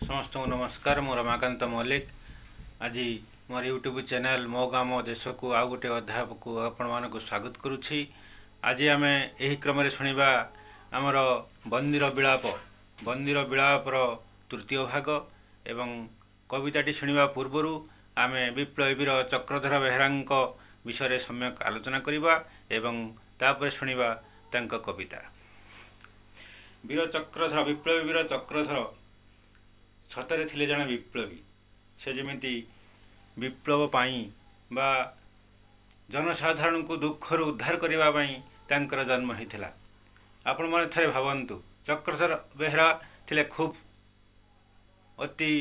समस्त को नमस्कार। मो रमाकांत मल्लिक। आज मोर यूट्यूब चैनल मो गाँ मो देश को आउ गोटे अध्याय को आपण मानक स्वागत करुछि। आज आम यही क्रम शुणा आमर बंदीर विलापर तृतीय भाग एवं कविताटी शुणा पूर्वर आम विप्लवीर चक्रधर बेहेरा विषय सम्यक आलोचना करवा एवं तापर शुणा कविता। वीर चक्रधर विप्लवी वीर चक्रधर सतरे थिले जड़े विप्लवी। से जमी विप्लव पाई बा जनसाधारण को दुखर उद्धार करने जन्म होता। आपण मैंने थे भावतु चक्रधर बेहेरा थिले खूब अति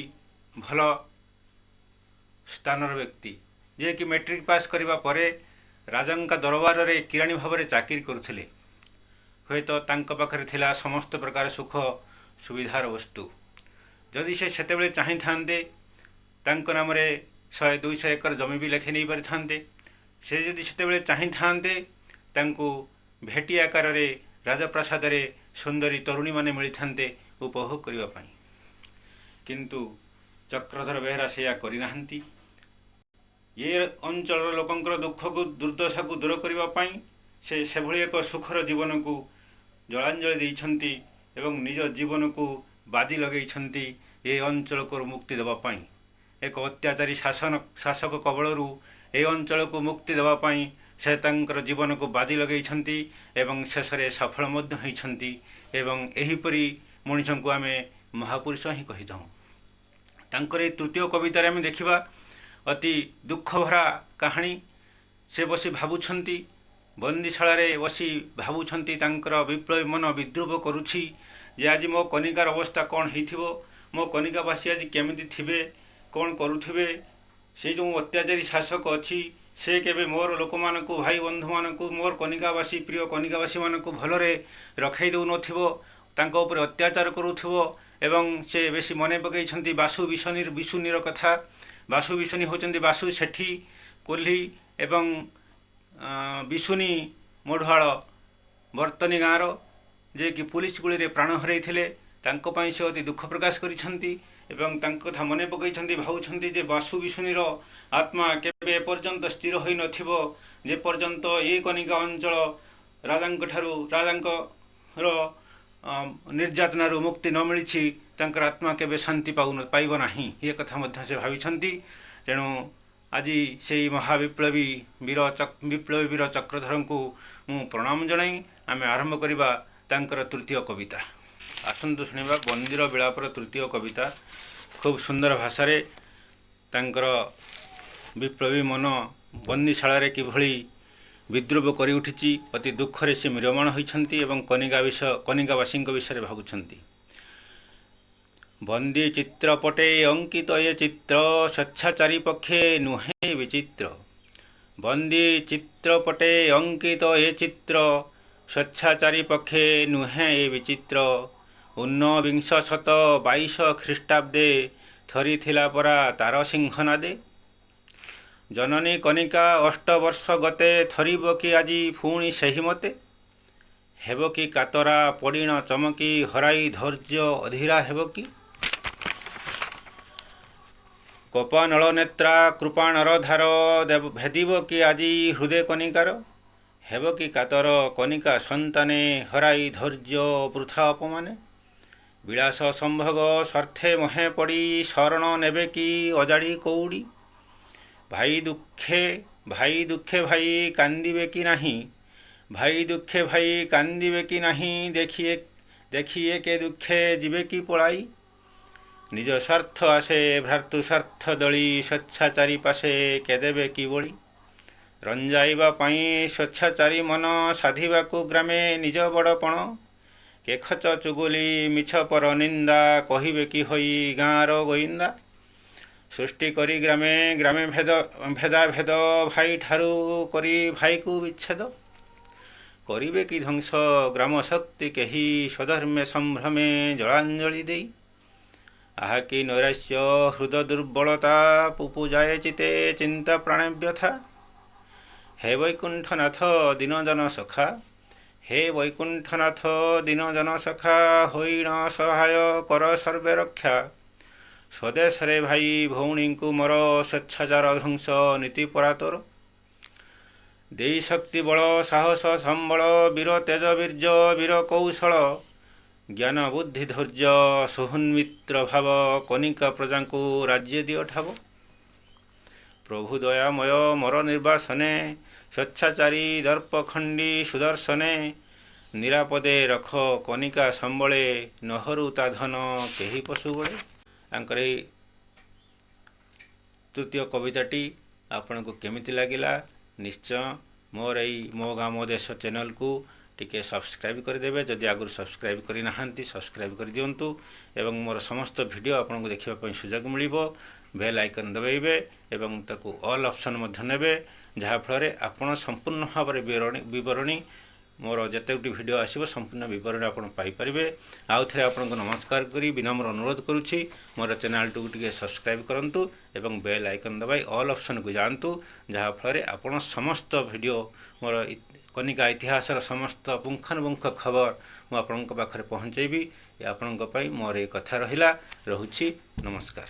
भल स्थानर व्यक्ति जे कि मैट्रिक पास करने पर राजा दरबार रे किराणी भाव में चाकरी करुले। हुए तो पाखरे थिला समस्त प्रकार सुख सुविधार वस्तु। जदि से सेतेबेले चाहि थांते तांको नाम रे 100-200 एकर जमी भी लेखे नहीं पारि थांते। से जदि सेतेबेले चाहि थांते तांको भेटी आकार रे राजप्रासाद रे सुंदरी तरुणी माने मिली थांते उपभोग करिवा पाई। किंतु चक्रधर बेहेरा सेया करि नाहंती। ये अंचल लोकंकर दुख को दुर्दशा को दूर करने पाई से भली एक सुखर जीवन को जलांजलि देइछंती एवं निज जीवन को बाजी लगेइछंती। ये अंचल को मुक्ति देवाई एक अत्याचारी शासक कबलरू ए अंचल को मुक्ति देवाई से तांकर जीवन को बाजी लगेइछंती एवं शेष में सफल मध्य होइछंती। एवं एहीपरी मनुष्य को आम महापुरुष ही कहीदूँ। तांकर तृतीय कवितार आम देखा अति दुख भरा कहानी। से बसी भावुछंती बंदीशाला बसी भावुछंती तांकर विप्लवी मन विद्रूप करुछि जे आज मो कनिकार अवस्था कौन हो, मो कनिकावासी आज केमिति थिबे कौन करुथिबे। से जो अत्याचारी शासक अच्छी से केबे मोर लोक मानक भाई बंधु मानक मोर कनिकावासी प्रिय कनिकावासी मानक भलरे रखाई दउ नथिबो, तांको ऊपर अत्याचार करुथिबो। एवं से बेसी मने पकईछंती बासु विशुनीर कथा। बासु विशुनी होचंती बासु सेठी कोल्ही एवं विशुनी मोढ़वाड़ बर्तनी गाँवर जे कि पुलिस गुली रे प्राण हरैथिले। तांको पाई से अति दुख प्रकाश करिछंती एवं तांको कथा मने पकईछंती भावुछंती जे बासु विशुनीर आत्मा केबे एपर्यंत स्थिर होई नथिबो जे पर्यंत ए कनिका अंचल राजांकर निर्यातनारू मुक्ति न मिली तांकर आत्मा केबे शांति पाइब नाही। ये कथा मध्य से भाविछंती। तेणु आज से महाविप्लवी विप्लवी वीर चक्रधर को मु प्रणाम जनाई आम आरंभ करवा तांकर तृतीय कविता। आसंतु शुणा बंदीर विलापर तृतीय कविता। खूब सुंदर भाषा रे तांकर विप्लवी मन बंदीशाला किभली विद्रूप करि उठिछि। अति दुखरे से म्रियमाण होइछंती एवं कनिकावासी विषय भावुछंती। बंदी चित्रपटे अंकित ये चित्र स्वेच्छाचारी पक्षे नुहे विचित्र। बंदी चित्रपटे अंकित ये चित्र स्वेच्छाचारी पक्षे नुहे ये विचित्र। 1922 ख्रीष्टाब्दे थरी थिला परा तार सिंहनादे। जननी कनिका 8 वर्ष गते थरीब कि आजी पुणी सही मते। हेब कि कातरा पड़ीण चमकी हराई धैर्य अधीरा हेब कि। कोपानल नेत्रा कृपाणर धार भेदिब कि आजी हृदय कनिकार। हेब कि कातर कनिका सन्ताने हराई धैर्य वृथा अपमाने। विलास संभोग स्वार्थे महे पड़ी शरण नेबे कि अजाड़ी कौड़ी। भाई दुखे भाई कांदिबे कि नहीं। भाई दुखे भाई कांदिबे कि नहीं। देखिए के दुखे जीवे कि पलाई। निज स्वार्थ आसे भ्रातृ स्वार्थ दली स्वेच्छाचारी पासे केदेबे कि बड़ी। रंजाइबा पाई स्वेच्छाचारी मन साधिबाकु ग्रामे निज बड़पण। के खच चुगुली मिछ पर निंदा कहिबे कि होई गाँर गोइंदा। सृष्टि करी ग्रामे ग्रामे भेदाभेद भाई ठारू करी भाई को विच्छेद। करिबे कि ध्वंस ग्राम शक्ति केही स्वधर्मे संभ्रमे जलांजलि देई। आहा कि नैराश्य हृद दुर्बलता पुपुजाए चिते चिंता प्राणे व्यथा। हे वैकुंठनाथ दीनजन सखा। हे वैकुंठनाथ दीनजन सखा होइन सहाय कर सर्वे रक्षा। ସ୍ୱଦେଶରେ ଭାଇ ଭଉଣୀଙ୍କୁ ମୋର ସ୍ୱେଚ୍ଛାଚାର ଧ୍ୱଂସ ନୀତି ପରାତର। ଦେଇ ଶକ୍ତି ବଳ ସାହସ ସମ୍ବଳ ବୀର ତେଜ ବୀର୍ଯ୍ୟ ବୀର କୌଶଳ ଜ୍ଞାନ ବୁଦ୍ଧି ଧୈର୍ଯ୍ୟ ସୁହୃନ୍ମିତ୍ର ଭାବ କନିକା ପ୍ରଜାଙ୍କୁ ରାଜ୍ୟ ଦିଅ ଠାବ। ପ୍ରଭୁ ଦୟାମୟ ମୋର ନିର୍ବାସନେ ସ୍ୱେଚ୍ଛାଚାରୀ ଦର୍ପଖଣ୍ଡୀ ସୁଦର୍ଶନେ ନିରାପଦେ ରଖ କନିକା ସମ୍ବଳେ ନହରୁ ତା ଧନ କେହି ପଶୁ ବଳେ। ତାଙ୍କର ଏଇ ତୃତୀୟ କବିତାଟି ଆପଣଙ୍କୁ କେମିତି ଲାଗିଲା ନିଶ୍ଚୟ ମୋର ଏଇ ମୋ ଗାଁ ମୋ ଦେଶ ଚ୍ୟାନେଲକୁ ଟିକେ ସବସ୍କ୍ରାଇବ୍ କରିଦେବେ। ଯଦି ଆଗରୁ ସବସ୍କ୍ରାଇବ୍ କରିନାହାନ୍ତି ସବସ୍କ୍ରାଇବ୍ କରିଦିଅନ୍ତୁ ଏବଂ ମୋର ସମସ୍ତ ଭିଡ଼ିଓ ଆପଣଙ୍କୁ ଦେଖିବା ପାଇଁ ସୁଯୋଗ ମିଳିବ। ବେଲ୍ ଆଇକନ୍ ଦବାଇବେ ଏବଂ ତାକୁ ଅଲ୍ ଅପସନ୍ ମଧ୍ୟ ନେବେ, ଯାହାଫଳରେ ଆପଣ ସମ୍ପୂର୍ଣ୍ଣ ଭାବରେ ବିବରଣୀ ମୋର ଯେତେଟି ଭିଡ଼ିଓ ଆସିବ ସମ୍ପୂର୍ଣ୍ଣ ବିବରଣୀ ଆପଣ ପାଇପାରିବେ। ଆଉ ଥରେ ଆପଣଙ୍କୁ ନମସ୍କାର କରି ବିନମ୍ର ଅନୁରୋଧ କରୁଛି ମୋର ଚ୍ୟାନେଲଟିକୁ ଟିକେ ସବସ୍କ୍ରାଇବ୍ କରନ୍ତୁ ଏବଂ ବେଲ୍ ଆଇକନ୍ ଦବାଇ ଅଲ୍ ଅପସନ୍କୁ ଯାଆନ୍ତୁ, ଯାହାଫଳରେ ଆପଣ ସମସ୍ତ ଭିଡ଼ିଓ ମୋର କନିକା ଇତିହାସର ସମସ୍ତ ପୁଙ୍ଖାନୁପୁଙ୍ଖ ଖବର ମୁଁ ଆପଣଙ୍କ ପାଖରେ ପହଞ୍ଚାଇବି। ଆପଣଙ୍କ ପାଇଁ ମୋର ଏ କଥା ରହୁଛି। ନମସ୍କାର।